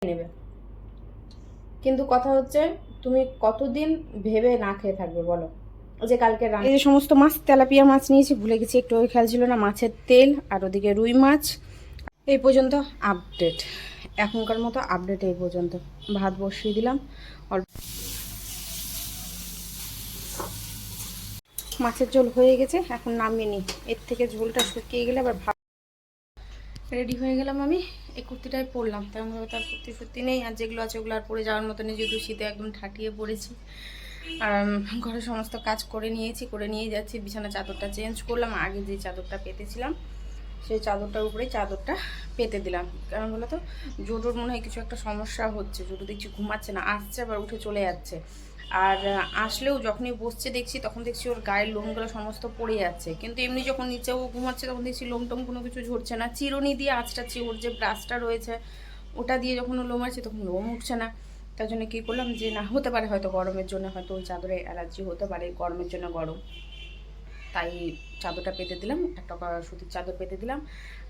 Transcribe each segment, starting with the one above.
নেবে। কিন্তু কথা হচ্ছে তুমি কতদিন ভেবে না খেয়ে থাকবে বলো? যে কালকে এই যে সমস্ত মাছ, তেলাপিয়া মাছ নিয়েছি, ভুলে গেছি, একটু ওই খেয়াল ছিল না। মাছের তেল আর ওদিকে রুই মাছ। এই পর্যন্ত আপডেট, এখনকার মতো আপডেট এই পর্যন্ত। ভাত বসিয়ে দিলাম অল্প। মাছের ঝোল হয়ে গেছে, এখন নামিয়ে নিই। এর থেকে ঝোলটা শুকিয়ে গেলে আবার ভাত রেডি হয়ে গেলাম। আমি এই কুর্তিটাই পরলাম, তেমনভাবে তার কুর্তি সত্যি নেই, আর যেগুলো আছে ওগুলো আর পরে যাওয়ার মতো নেই, যেহেতু শীতে একদম ঠাটিয়ে পড়েছি। আর ঘরের সমস্ত কাজ করে নিয়েছি, করে নিয়ে যাচ্ছি। বিছানা চাদরটা চেঞ্জ করলাম, আগে যে চাদরটা পেতেছিলাম সেই চাদরটার উপরেই চাদরটা পেতে দিলাম। কারণ বলো তো, জোটোর মনে হয় কিছু একটা সমস্যা হচ্ছে। জোটো দেখছি ঘুমাচ্ছে না, আসছে আবার উঠে চলে যাচ্ছে। আর আসলেও যখনই বসছে দেখছি, তখন দেখছি ওর গায়ের লোমগুলো সমস্ত পড়ে যাচ্ছে। কিন্তু এমনি যখন নিচেও ঘুমাচ্ছে তখন দেখছি লোম টোম কোনো কিছু ঝরছে না। চিরুনি দিয়ে আঁচড়াচ্ছি, ওর যে ব্রাশটা রয়েছে ওটা দিয়ে যখন ও লোম আছে তখন লোম উঠছে না। তার জন্য কী করলাম, যে না হতে পারে হয়তো গরমের জন্য, হয়তো ওই চাদরে অ্যালার্জি হতে পারে, গরমের জন্য গরম, তাই চাদরটা পেতে দিলাম। একটা সুতির চাদর পেতে দিলাম।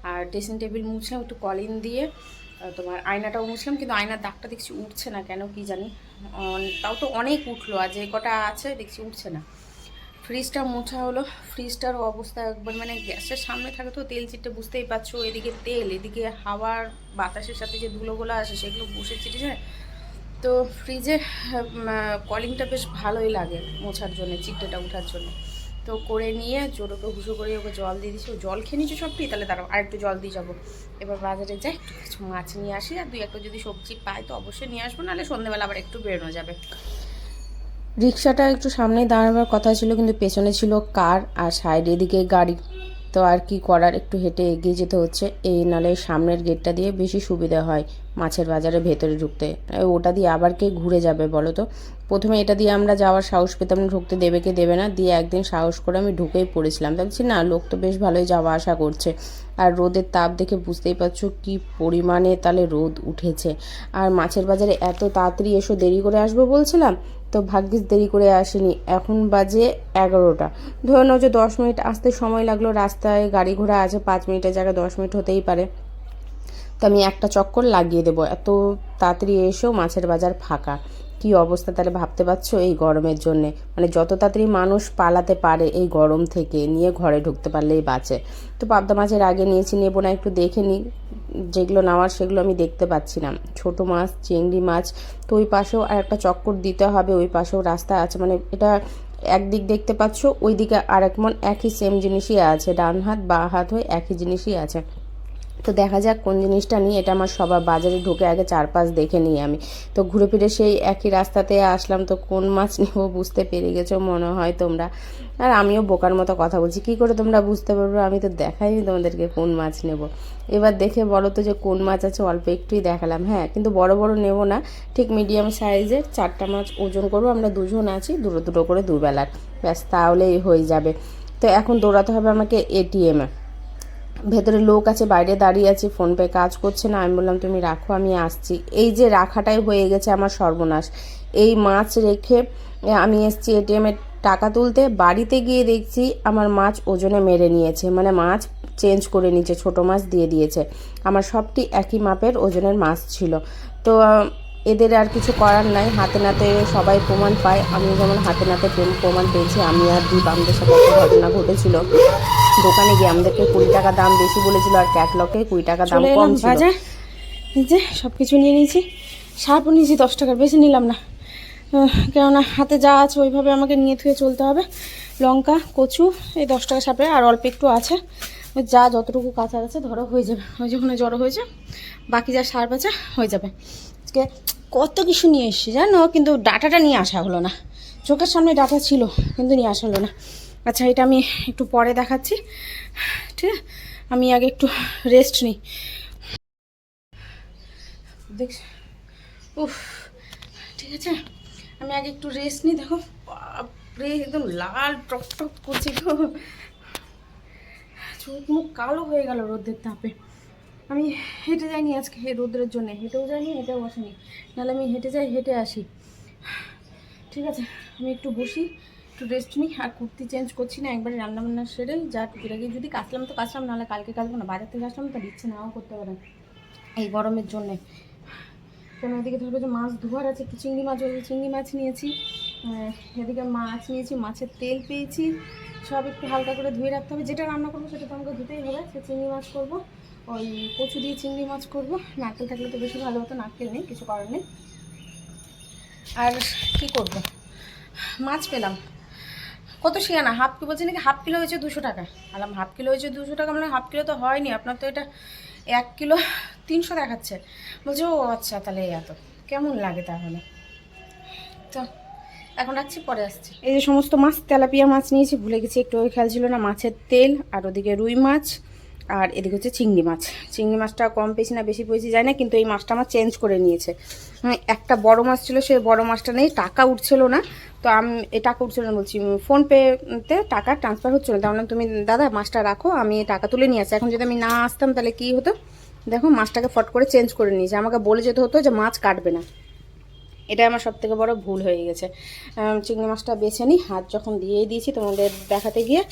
আর ড্রেসিং টেবিল মুছলাম একটু কলিন দিয়ে। তোমার আয়নাটাও মুছলাম, কিন্তু আয়নার দাগটা দেখছি উঠছে না কেন কি জানি। তাও তো অনেক উঠলো, আর যে কটা আছে দেখছি উঠছে না। ফ্রিজটা মোছা হলো, ফ্রিজটার অবস্থা একবার, মানে গ্যাসের সামনে থাকে তো তেল চিটে, বুঝতেই পারছো। এদিকে তেল, এদিকে হাওয়ার বাতাসের সাথে যে ধুলোগুলো আসে সেগুলো বসে চিটে যায়। তো ফ্রিজে কলিংটা বেশ ভালোই লাগে মোছার জন্য, চিটটেটা ওঠার জন্য। তো করে নিয়ে জোরোকে হুসু করে ওকে জল দিয়ে দিচ্ছি। ও জল খেয়ে নিচ্ছে সবটি, তাহলে দাঁড়াও আর একটু জল দিয়ে যাবো। এবার বাজারে যাই, একটু কিছু মাছ নিয়ে আসি, আর দুই একটা যদি সবজি পাই তো অবশ্যই নিয়ে আসবো, নাহলে সন্ধ্যেবেলা আবার একটু বেরোনো যাবে। রিক্সাটা একটু সামনেই দাঁড়াবার কথা ছিল, কিন্তু পেছনে ছিল কার, আর সাইডে এদিকে গাড়ি। তো আর কি করার, একটু হেঁটে এগিয়ে যেতে হচ্ছে। এই নালে সামনের গেটটা দিয়ে বেশি সুবিধা হয় মাছের বাজারে ভেতরে ঢুকতে। ওটা দিয়ে আবার কে ঘুরে যাবে বলো তো? প্রথমে এটা দিয়ে আমরা যাওয়ার সাহস পেতাম না, ঢুকতে দেবে কে দেবে না, দিয়ে একদিন সাহস করে আমি ঢুকেই পড়েছিলাম। ভাবছি না, লোক তো বেশ ভালোই যাওয়া আসা করছে। আর রোদের তাপ দেখে বুঝতেই পারছো কি পরিমাণে তাহলে রোদ উঠেছে। আর মাছের বাজারে এত তাড়াতাড়ি এসো, দেরি করে আসবো বলছিলাম, তো ভাগ্যিস দেরি করে আসেনি। এখন বাজে 11টা। ধরে নাও যে 10 মিনিট আসতে সময় লাগলো, রাস্তায় গাড়ি ঘোড়া আছে, 5 মিনিটের জায়গায় 10 মিনিট হতেই পারে। তো আমি একটা চক্কর লাগিয়ে দেবো। এত তাড়াতাড়ি এসেও মাছের বাজার ফাঁকা, কি অবস্থা তাহলে ভাবতে পারছো এই গরমের জন্যে। মানে যত তাড়াতাড়ি মানুষ পালাতে পারে এই গরম থেকে, নিয়ে ঘরে ঢুকতে পারলেই বাঁচে। তো পাবদা মাছের আগে নিয়েছি, নেবো না একটু দেখে নিই, যেগুলো নেওয়ার সেগুলো আমি দেখতে পাচ্ছি না। ছোটো মাছ, চিংড়ি মাছ। তো ওই পাশেও আর একটা চক্কর দিতে হবে, ওই পাশেও রাস্তা আছে, মানে এটা একদিক দেখতে পাচ্ছ, ওই দিকে আরেক মন একই সেম জিনিসই আছে, ডান হাত বা হাত হয়ে একই জিনিসই আছে। তো দেখা যাক কোন জিনিসটা নিই। এটা আমার সবার বাজারে ঢুকে আগে 4-5 দেখে নিই আমি। তো ঘুরে ফিরে সেই একই রাস্তাতে আসলাম। তো কোন মাছ নেবো বুঝতে পেরে গেছো মনে হয় তোমরা। আর আমিও বোকার মতো কথা বলছি, কী করে তোমরা বুঝতে পারবে? আমি তো দেখাইনি তোমাদেরকে কোন মাছ নেব। এবার দেখে বলো তো যে কোন মাছ আছে। অল্প একটুই দেখালাম, হ্যাঁ, কিন্তু বড় বড় নেব না, ঠিক মিডিয়াম সাইজের 4টা মাছ ওজন করবো। আমরা দুজন আছি, দুটো দুটো করে দুবেলার, ব্যাস তাহলেই হয়ে যাবে। তো এখন দৌড়াতে হবে আমাকে এটিএমে। ভেতরে লোক আছে, বাইরে দাঁড়িয়ে আছে, ফোনপে কাজ করছে না। আমি বললাম তুমি রাখো, আমি আসছি। এই যে রাখাটাই হয়ে গেছে আমার সর্বনাশ। এই মাছ রেখে আমি এসছি এটিএমে টাকা তুলতে, বাড়িতে গিয়ে দেখছি আমার মাছ ওজনে মেরে নিয়েছে, মানে মাছ চেঞ্জ করে নিয়েছে, ছোটো মাছ দিয়ে দিয়েছে। আমার সবটি একই মাপের ওজনের মাছ ছিল। তো এদের আর কিছু করার নাই, হাতে নাতে সবাই প্রমাণ পায়। আমি যেমন হাতে নাতে প্রমাণ পেয়েছি। আমি আর দীপ, আমাদের সাথে একটা ঘটনা ঘটেছিল। দোকানে গিয়ে আমাদেরকে 20 টাকা দাম বেশি বলেছিল, আর ক্যাটলগে 20 টাকা দাম কম ছিল। বাজার যে সব কিছু নিয়ে নিয়েছি, সার্ফও নিয়েছি 10 টাকার, বেশি নিলাম না, কেননা হাতে যা আছে ওইভাবে আমাকে নিয়ে থুয়ে চলতে হবে। লঙ্কা, কচু, এই 10 টাকা সাপে, আর অল্প একটু আছে, যা যতটুকু কাঁচা আছে ধরো হয়ে যাবে। ওই যখন জড়ো হয়েছে, বাকি যা সার আছে হয়ে যাবে। আজকে কত কিছু নিয়ে এসেছি জানো, কিন্তু ডাটাটা নিয়ে আসা হলো না। চোখের সামনে ডাটা ছিল, কিন্তু নিয়ে আসা হলো না। আচ্ছা, এটা আমি একটু পরে দেখাচ্ছি, ঠিক আছে? আমি আগে একটু রেস্ট নিই। দেখ, উফ, ঠিক আছে, আমি আগে একটু রেস্ট নিই। দেখো বাপরে, একদম লাল টক টক করছে তো, চোখ মুখ কালো হয়ে গেল রোদের তাপে। আমি হেঁটে যাইনি আজকে এই রোদ্রের জন্য, হেঁটেও যাইনি, হেঁটেও বসিনি, নাহলে আমি হেঁটে যাই, হেঁটে আসি। ঠিক আছে, আমি একটু বসি, একটু রেস্ট নিই। আর কুর্তি চেঞ্জ করছি না, একবারে রান্নাবান্না সেরে যা টুকিটাকি যদি কাচলাম তো কাচলাম, নাহলে কালকে কাচবো না। বাজার থেকে আসলাম তো ইচ্ছে নাও করতে পারে এই গরমের জন্যে। কেন এদিকে ধরো যে মাছ ধোয়ার আছে, একটু চিংড়ি মাছ, চিংড়ি মাছ নিয়েছি, এদিকে মাছ নিয়েছি, মাছের তেল পেয়েছি, সব একটু হালকা করে ধুয়ে রাখতে হবে। যেটা রান্না করবো সেটা তো আমাকে ধুতেই হবে। সে চিংড়ি মাছ করবো, ওই কচু দিয়ে চিংড়ি মাছ করবো। নারকেল থাকলে তো বেশি ভালো হতো, নারকেল নেই, কিছু করার নেই। আর কি করব, মাছ পেলাম কত শিয়ানা, হাফ কিলো বলছে নাকি হাফ কিলো হয়েছে 200 টাকা। আলাম হাফ কিলো হয়েছে 200 টাকা, মানে হাফ কিলো তো হয়নি, আপনার তো এটা 1 কিলো 300 দেখাচ্ছে। বলছে ও আচ্ছা, তাহলে এত কেমন লাগে তাহলে। তো এখন রাখছি, পরে আসছি। এই যে সমস্ত মাছ, তেলাপিয়া মাছ নিয়েছি, ভুলে গেছি, একটু খেয়াল ছিল না। মাছের তেল, আর ওদিকে রুই মাছ, আর এদিকে হচ্ছে চিংড়ি মাছ। চিংড়ি মাছটা কম পেয়েছি না বেশি পেয়েছি যায় না, কিন্তু এই মাছটা আমার চেঞ্জ করে নিয়েছে। একটা বড় মাছ ছিল, সেই বড় মাছটা নেই, টাকা উঠছিল না। তো আমি এই টাকা উঠছিল না বলছি, ফোনপেতে টাকা ট্রান্সফার হচ্ছিল না। তাহলে তুমি দাদা মাছটা রাখো, আমি টাকা তুলে নিয়ে আসছি। এখন যদি আমি না আসতাম তাহলে কী হতো, দেখো মাছটাকে ফট করে চেঞ্জ করে নিয়েছে। আমাকে বলে যেতে হতো যে মাছ কাটবে না। এটা আমার সবথেকে বড় ভুল হয়ে গেছে। চিংড়ি মাছটা বেছে নিই, হাত যখন দিয়েই দিয়েছি তোমাদের দেখাতে গিয়ে।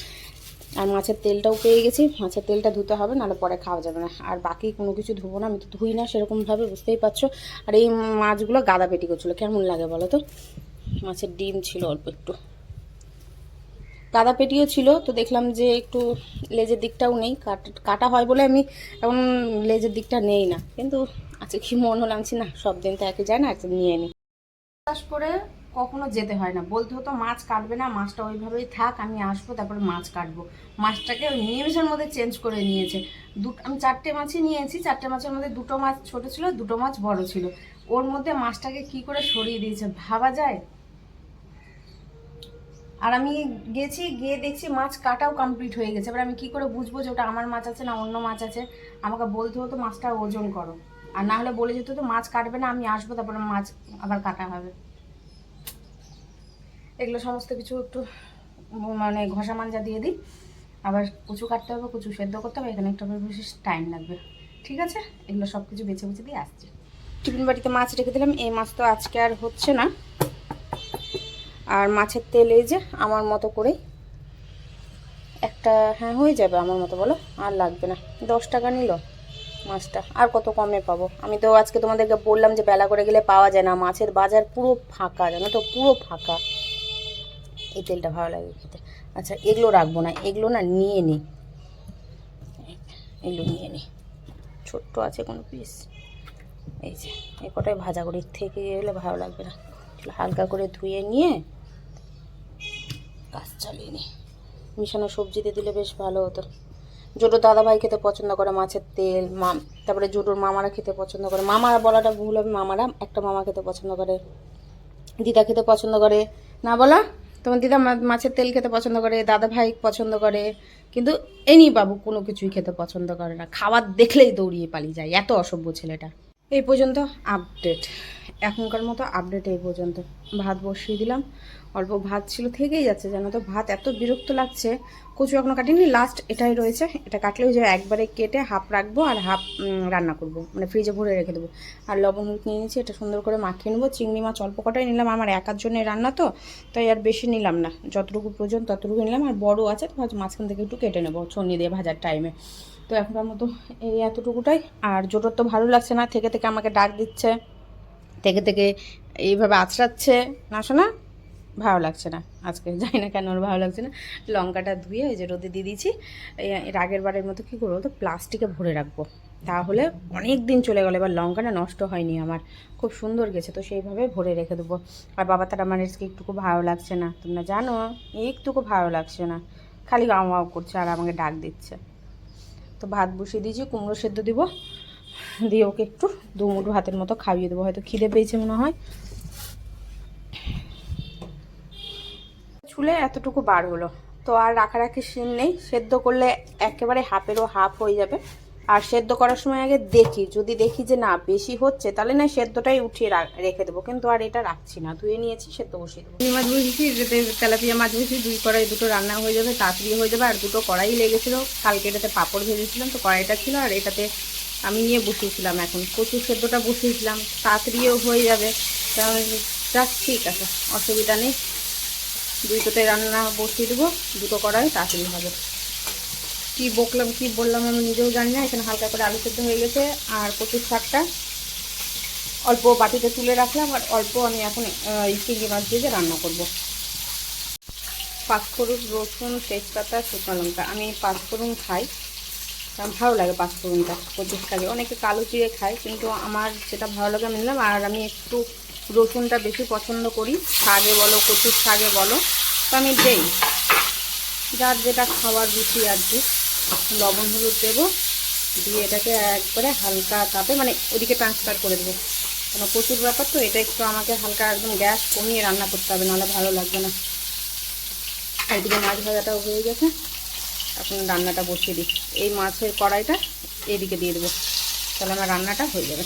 আর মাছের তেলটাও পেয়ে গেছি, মাছের তেলটা ধুতে হবে, নাহলে পরে খাওয়া যাবে না। আর বাকি কোনো কিছু ধুবো না, আমি তো ধুই না সেরকমভাবে, বুঝতেই পারছো। আর এই মাছগুলো গাদা পেটি করছিলো, কেমন লাগে বলো তো। মাছের ডিম ছিল অল্প একটু, গাদা পেটিও ছিল। তো দেখলাম যে একটু লেজের দিকটাও নেই, কাটা হয় বলে আমি এখন লেজের দিকটা নেই না। কিন্তু আচ্ছা কি মন হলাম না, সব দিন তো একই যায় না, একদিন নিয়ে নিই। চাষ করে কখনো যেতে হয় না, বলতে হতো মাছ কাটবে না, মাছটা ওইভাবেই থাক, আমি আসবো তারপরে মাছ কাটবো। মাছটাকে ওই নিমেষের মধ্যে চেঞ্জ করে নিয়েছে। আমি 4টে মাছই নিয়েছি, 4টে মাছের মধ্যে 2টো মাছ ছোট ছিল, 2টো মাছ বড় ছিল। ওর মধ্যে মাছটাকে কি করে সরিয়ে দিয়েছে ভাবা যায়। আর আমি গেছি, গিয়ে দেখছি মাছ কাটাও কমপ্লিট হয়ে গেছে। এবার আমি কি করে বুঝবো যে ওটা আমার মাছ আছে না অন্য মাছ আছে। আমাকে বলতে হতো মাছটা ওজন করো, আর না হলে বলে যেত তো মাছ কাটবে না, আমি আসবো তারপরে মাছ আবার কাটা হবে। এগুলো সমস্ত কিছু একটু মানে ঘষা মাঞ্জা দিয়ে দিই। আবার কুচু কাটতে হবে, কুচু সেদ্ধ করতে হবে, এখানে একটু বিশেষ টাইম লাগবে। ঠিক আছে, এগুলো সব কিছু বেছে বেছে দিয়ে আসছি। টিফিন বাটিতে মাছ রেখে দিলাম, এই মাছ তো আজকে আর হচ্ছে না। আর মাছের তেল এই যে আমার মতো করে একটা, হ্যাঁ হয়ে যাবে আমার মতো, বলো আর লাগবে না। 10 টাকা নিল মাছটা, আর কত কমে পাবো। আমি তো আজকে তোমাদেরকে বললাম যে বেলা করে গেলে পাওয়া যায় না, মাছের বাজার পুরো ফাঁকা, জানো তো, পুরো ফাঁকা। এই তেলটা ভালো লাগে খেতে। আচ্ছা এগুলো রাখবো না, এগুলো না নিয়ে নিই, এগুলো নিয়ে নিই, ছোট্ট আছে কোনো পিস। এই যে এই কটাই ভাজা করি, থেকে গেলে ভালো লাগবে না। হালকা করে ধুয়ে নিয়ে কাজ চালিয়ে নিই। মিশানো সবজিতে দিলে বেশ ভালো হতো। জোটোর দাদাভাই খেতে পছন্দ করে মাছের তেল, তারপরে জোটোর মামারা খেতে পছন্দ করে। মামারা বলাটা ভুল হবে, মামারা একটা মামা খেতে পছন্দ করে, দিদা খেতে পছন্দ করে না বলা। তোমার দিদা মাছের তেল খেতে পছন্দ করে, দাদা ভাই পছন্দ করে, কিন্তু এনি বাবু কোনো কিছুই খেতে পছন্দ করে না। খাবার দেখলেই দৌড়িয়ে পালিয়ে যায়, এত অসভ্য ছেলেটা। এই পর্যন্ত আপডেট, এখনকার মতো আপডেট এই পর্যন্ত। ভাত বসিয়ে দিলাম, অল্প ভাত ছিল, থেকেই যাচ্ছে জানো তো। ভাত এত বিরক্ত লাগছে। কচু এখনো কাটিনি, লাস্ট এটাই রয়েছে। এটা কাটলেও যে একবারে কেটে হাফ রাখবো আর হাফ রান্না করব, মানে ফ্রিজে ভরে রেখে দেবো। আর লবণ হলুদ নিয়ে নিয়েছি, এটা সুন্দর করে মাখিয়ে নেবো। চিংড়ি মাছ অল্প কটাই নিলাম, আমার একার জন্য রান্না তো, তাই আর বেশি নিলাম না, যতটুকু প্রয়োজন ততটুকু নিলাম। আর বড় আছে তো মাঝখান থেকে একটু কেটে নেবো ছড়নি দিয়ে ভাজার টাইমে। তো এখনকার মতো এই এতটুকুটাই। আর জোটোর তো ভালো লাগছে না, থেকে থেকে আমাকে ডাক দিচ্ছে, থেকে থেকে এইভাবে আছড়াচ্ছে, না শোনা ভালো লাগছে না আজকে, জানি না কেন ওর ভালো লাগছে না। লঙ্কাটা ধুয়ে ওই যে রোদে দিয়ে দিয়েছি। এর আগের বারের মতো কী করবো তো, প্লাস্টিকে ভরে রাখবো, তাহলে অনেক দিন চলে গেলো। এবার লঙ্কাটা নষ্ট হয়নি আমার, খুব সুন্দর গেছে, তো সেইভাবে ভরে রেখে দেবো। আর বাবা তার আমার আজকে একটুকু ভালো লাগছে না, তোমরা জানো একটুকু ভালো লাগছে না, খালি গাও করছে আর আমাকে ডাক দিচ্ছে। তো ভাত বসিয়ে দিয়েছি, কুমড়ো সেদ্ধ দিব, দিয়ে ওকে একটু 2 মুঠো ভাতের মতো খাইয়ে দেবো, হয়তো খিদে পেয়েছে মনে হয়। চুলে এতটুকু বার হলো, তো আর রাখারাখি সিন নেই। সেদ্ধ করলে একেবারে হাফেরও হাফ হয়ে যাবে। আর সেদ্ধ করার সময় আগে দেখি, যদি দেখি যে না বেশি হচ্ছে, তাহলে না সেদ্ধটাই উঠিয়ে রেখে দেবো, কিন্তু আর এটা রাখছি না, ধুয়ে নিয়েছি, সেদ্ধ বসিয়ে দেবো। মাছ বসেছি, যেতে তেলাপিয়া মাছ বসেছি, 2 কড়াই 2টো রান্না হয়ে যাবে, তাড়াতাড়ি হয়ে যাবে। আর 2টো কড়াই লেগেছিলো, কালকে এটাতে পাঁপড় ভেজেছিলাম, তো কড়াইটা ছিল, আর এটাতে আমি নিয়ে বসিয়েছিলাম। এখন কচু সেদ্ধটা বসিয়েছিলাম, তাড়াতাড়িও হয়ে যাবে, জাস্ট ঠিক আছে, অসুবিধা নেই। 2টোতে রান্না বসিয়ে দেবো, 2টো কড়াই, তাড়াতাড়ি হবে। কী বললাম আমি নিজেও জানি না। এখানে হালকা করে আলু সেদ্ধ হয়ে গেছে, আর কচুর শাকটা অল্প বাটিতে তুলে রাখলাম, আর অল্প আমি এখন এই চিংড়ি মাছ দিয়ে রান্না করব। পাঁচফোড়ন, রসুন, তেজপাতা, শুকনো লঙ্কা। আমি পাঁচফোড়ন খাই, কারণ ভালো লাগে পাঁচফোড়নটা কচুর শাকে। অনেকে কালো জিরে খায়, কিন্তু আমার যেটা ভালো লাগে আমি নিলাম। আর আমি একটু রসুনটা বেশি পছন্দ করি, শাকে বলো কচুর শাকে বলো, তো আমি দেই, যার যেটা খাওয়ার রুচি আর কি। লবণ হলুদ দেবো, দিয়ে এটাকে একবারে হালকা তাপে মানে ওদিকে ট্রান্সফার করে দেবো, কারণ কচুর ব্যাপার তো, এটা একটু আমাকে হালকা একদম গ্যাস কমিয়ে রান্না করতে হবে, নাহলে ভালো লাগবে না। এইদিকে মাছ ভাজাটাও হয়ে গেছে, এখন রান্নাটা বসিয়ে দিই। এই মাছের কড়াইটা এইদিকে দিয়ে দেবো, তাহলে আমার রান্নাটা হয়ে যাবে।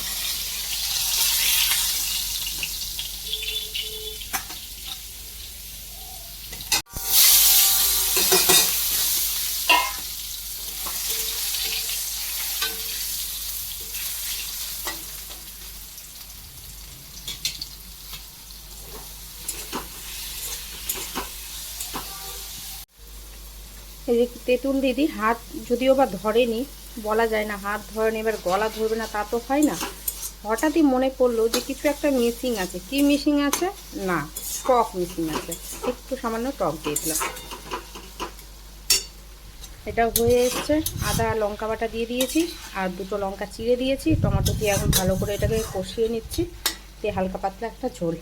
এই যে তেঁতুল দিদি হাত যদিও বা ধরেনি, বলা যায় না, হাত ধরেনি, এবার গলা ধরবে না তা তো হয় না। হঠাৎই মনে পড়লো যে কিছু একটা মিসিং আছে। কি মিসিং আছে? না, টক মিসিং আছে, একটু সামান্য টক দিয়ে দিলাম। এটা হয়ে এসছে। আদা লঙ্কা বাটা দিয়ে দিয়েছি, আর দুটো লঙ্কা চিড়ে দিয়েছি, টমেটো দিয়ে এখন ভালো করে এটাকে কষিয়ে নিচ্ছি, দিয়ে হালকা পাতলা একটা ঝোল।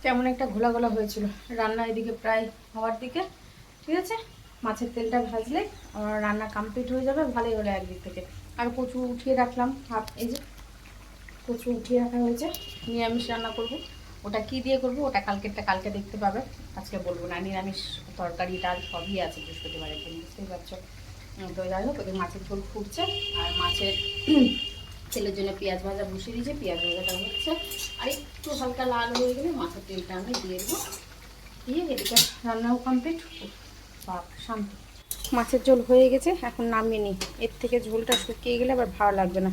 কেমন একটা ঘোলা ঘোলা হয়েছিল রান্না, এদিকে প্রায় হওয়ার দিকে। ঠিক আছে, মাছের তেলটা ভাজলে আমার রান্না কমপ্লিট হয়ে যাবে, ভালোই হলো একদিক থেকে। আর কচু উঠিয়ে রাখলাম, হাফ এই যে কচু উঠিয়ে রাখা হয়েছে, নিরামিষ রান্না করব। ওটা কি দিয়ে করব ওটা কালকে দেখতে পাবে, আজকে বলবো না। নিরামিষ তরকারি ডাল সবই আছে বৃহস্পতিবারের দিন, বুঝতেই পারছো। তো যাই হোক, ওদের মাছের ঝোল ফুটছে, আর মাছের তেলের জন্য পেঁয়াজ ভাজা বসিয়ে দিয়েছে, পেঁয়াজ ভাজাটা হচ্ছে। আর একটু হালকা লাল হয়ে গেলে মাছের তেলটা আমি দিয়ে দেবো, দিয়ে এদিকে রান্নাও কমপ্লিট। বাপ শান্তি। মাছের ঝোল হয়ে গেছে, এখন নামিয়ে নিই। এর থেকে ঝোলটা শুকিয়ে গেলে আবার ভালো লাগবে না,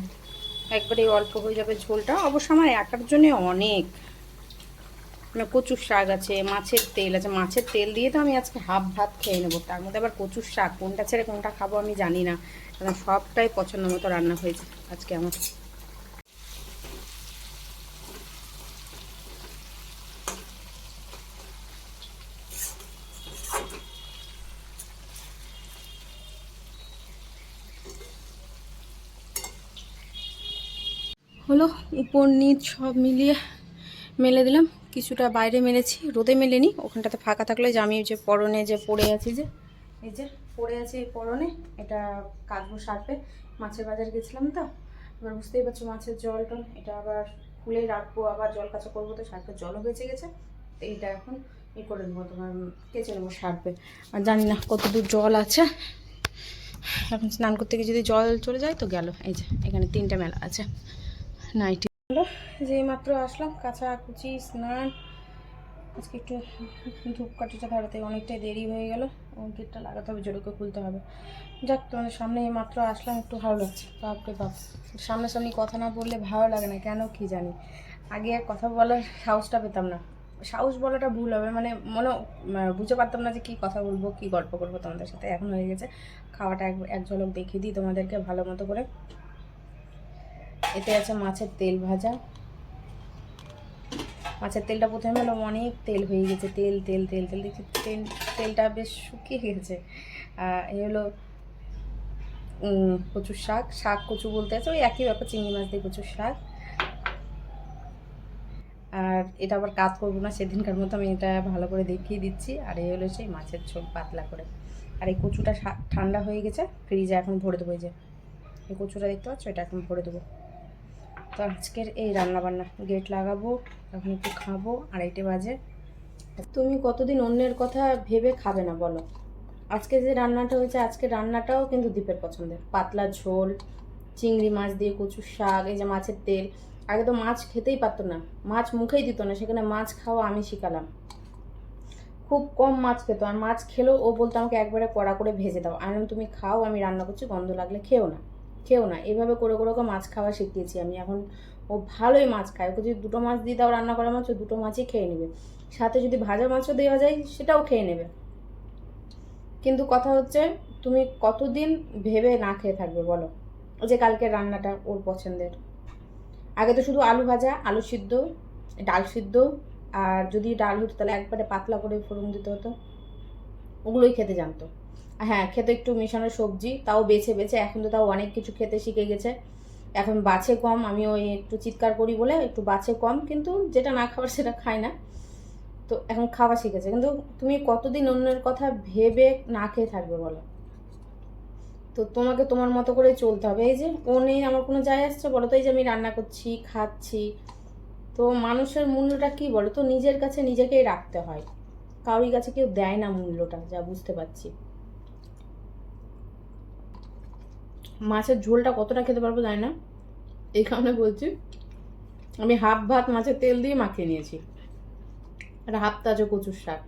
একবারে অল্প হয়ে যাবে ঝোলটা। অবশ্য আমার একার জন্য অনেক, মানে কচুর শাক আছে, মাছের তেল আছে, মাছের তেল দিয়ে তো আমি আজকে হাফ ভাত খেয়ে নেবো। তার মধ্যে আবার কচুর শাক, কোনটা ছেড়ে কোনটা খাবো আমি জানি না, কারণ সবটাই পছন্দ মতো রান্না হয়েছে আজকে আমার। হলো উপর নিচ সব মিলিয়ে মেলে দিলাম, কিছুটা বাইরে মেলেছি, রোদে মেলেনি। ওখানটাতে ফাঁকা থাকলে যে আমি যে পরনে যে পরে আছি, যে এই যে পরে আছে এই পরনে, এটা কাচবো সার্ফে। মাছের বাজার গেছিলাম তো, এবার বুঝতেই পারছো মাছের জল টল, এটা আবার খুলে রাখবো, আবার জল কাচা করবো, তো সার্ফের জলও বেঁচে গেছে। তো এইটা এখন করে নেবো, তোমার কেচে নেবো সার্ফে। আর জানি না কত দূর জল আছে, এখন স্নান করতে গিয়ে যদি জল চলে যায় তো গেল। এই যে এখানে 3টে মেলা আছে নাইটি। হলো যেই মাত্র আসলাম, কাঁচা কুচি স্নান, আজকে একটু ধূপকাঠিটা ধরাতে অনেকটাই দেরি হয়ে গেল, গেটটা লাগাতে হবে, জোরে খুলতে হবে। যাক, তোমাদের সামনে এই মাত্র আসলাম, একটু ভালো লাগছে। বাপরে বাপ, সামনাসামনি কথা না বললে ভালো লাগে না কেন কি জানি। আগে কথা বলার সাহসটা পেতাম না, সাহস বলাটা ভুল হবে, মানে বুঝতে পারতাম না যে কী কথা বলবো, কী গল্প করবো তোমাদের সাথে। এখন হয়ে গেছে, খাওয়াটা এক ঝলক দেখিয়ে দিই তোমাদেরকে ভালো মতো করে। এতে আছে মাছের তেল ভাজা, মাছের তেলটা প্রথমে হলো অনেক তেল হয়ে গেছে, তেল তেল তেল তেল দেখছি, তেলটা বেশ শুকিয়ে গেছে। এই হলো কচুর শাক, কচু বলতে আছে, ওই একই ব্যাপার, চিংড়ি মাছ দিয়ে কচুর শাক। আর এটা আবার কাজ করবো না, সেদিনকার মতো আমি এটা ভালো করে দেখিয়ে দিচ্ছি। আর এই হলো সেই মাছের ঝোল পাতলা করে। আর এই কচুটা ঠান্ডা হয়ে গেছে, ফ্রিজে এখন ভরে দেবো। এই যে এই কচুটা দেখতে পাচ্ছ, এটা এখন ভরে দেবো। তো আজকের এই রান্নাবান্না, গেট লাগাবো, এখন একটু খাবো, 2:30 বাজে। তুমি কতদিন অন্যের কথা ভেবে খাবে না বলো? আজকে যে রান্নাটা হয়েছে, আজকে রান্নাটাও কিন্তু দীপের পছন্দের। পাতলা ঝোল, চিংড়ি মাছ দিয়ে কচুর শাক, এই যে মাছের তেল। আগে তো মাছ খেতেই পারতো না, মাছ মুখেই দিত না, সেখানে মাছ খাওয়া আমি শিখালাম। খুব কম মাছ খেতো, আর মাছ খেলেও ও বলতো আমাকে একবারে কড়া করে ভেজে দাও। আমি বললাম, তুমি খাও, আমি রান্না করছি, গন্ধ লাগলে খেও না, খেও না। এভাবে করে করে ওকে মাছ খাওয়া শিখিয়েছি আমি। এখন ও ভালোই মাছ খায়। ওকে যদি দুটো মাছ দিয়ে দাও রান্না করা মাছ, ও দুটো মাছই খেয়ে নেবে। সাথে যদি ভাজা মাছও দেওয়া যায় সেটাও খেয়ে নেবে। কিন্তু কথা হচ্ছে, তুমি কতদিন ভেবে না খেয়ে থাকবে বলো? ওই যে কালকে রান্নাটা ওর পছন্দের। আগে তো শুধু আলু ভাজা, আলু সিদ্ধ, ডাল সিদ্ধ, আর যদি ডাল হতো তাহলে একবারে পাতলা করে ফোড়ন দিতে হতো, ওগুলোই খেতে জানতো। হ্যাঁ, খেতে একটু মেশানো সবজি, তাও বেছে বেছে। এখন তো তাও অনেক কিছু খেতে শিখে গেছে। এখন বাছে কম, আমি ওই একটু চিৎকার করি বলে একটু বাছে কম, কিন্তু যেটা না খাবার সেটা খায় না। তো এখন খাওয়া শিখেছে। কিন্তু তুমি কতদিন অন্যের কথা ভেবে না খেয়ে থাকবে বলো? তো তোমাকে তোমার মতো করে চলতে হবে। এই যে ও নেই, আমার কোনো যায় আসছে বলো তো? এই যে আমি রান্না করছি, খাচ্ছি। তো মানুষের মূল্যটা কি বলো তো? নিজের কাছে নিজেকেই রাখতে হয়, কারোর কাছে কেউ দেয় না মূল্যটা, যা বুঝতে পারছি। মাছের ঝোলটা কতটা খেতে পারবো জানি না, এই কারণে বলছি। আমি হাফ ভাত মাছের তেল দিয়ে মাখিয়ে নিয়েছি, আর হাফ তাজা কচুর শাক।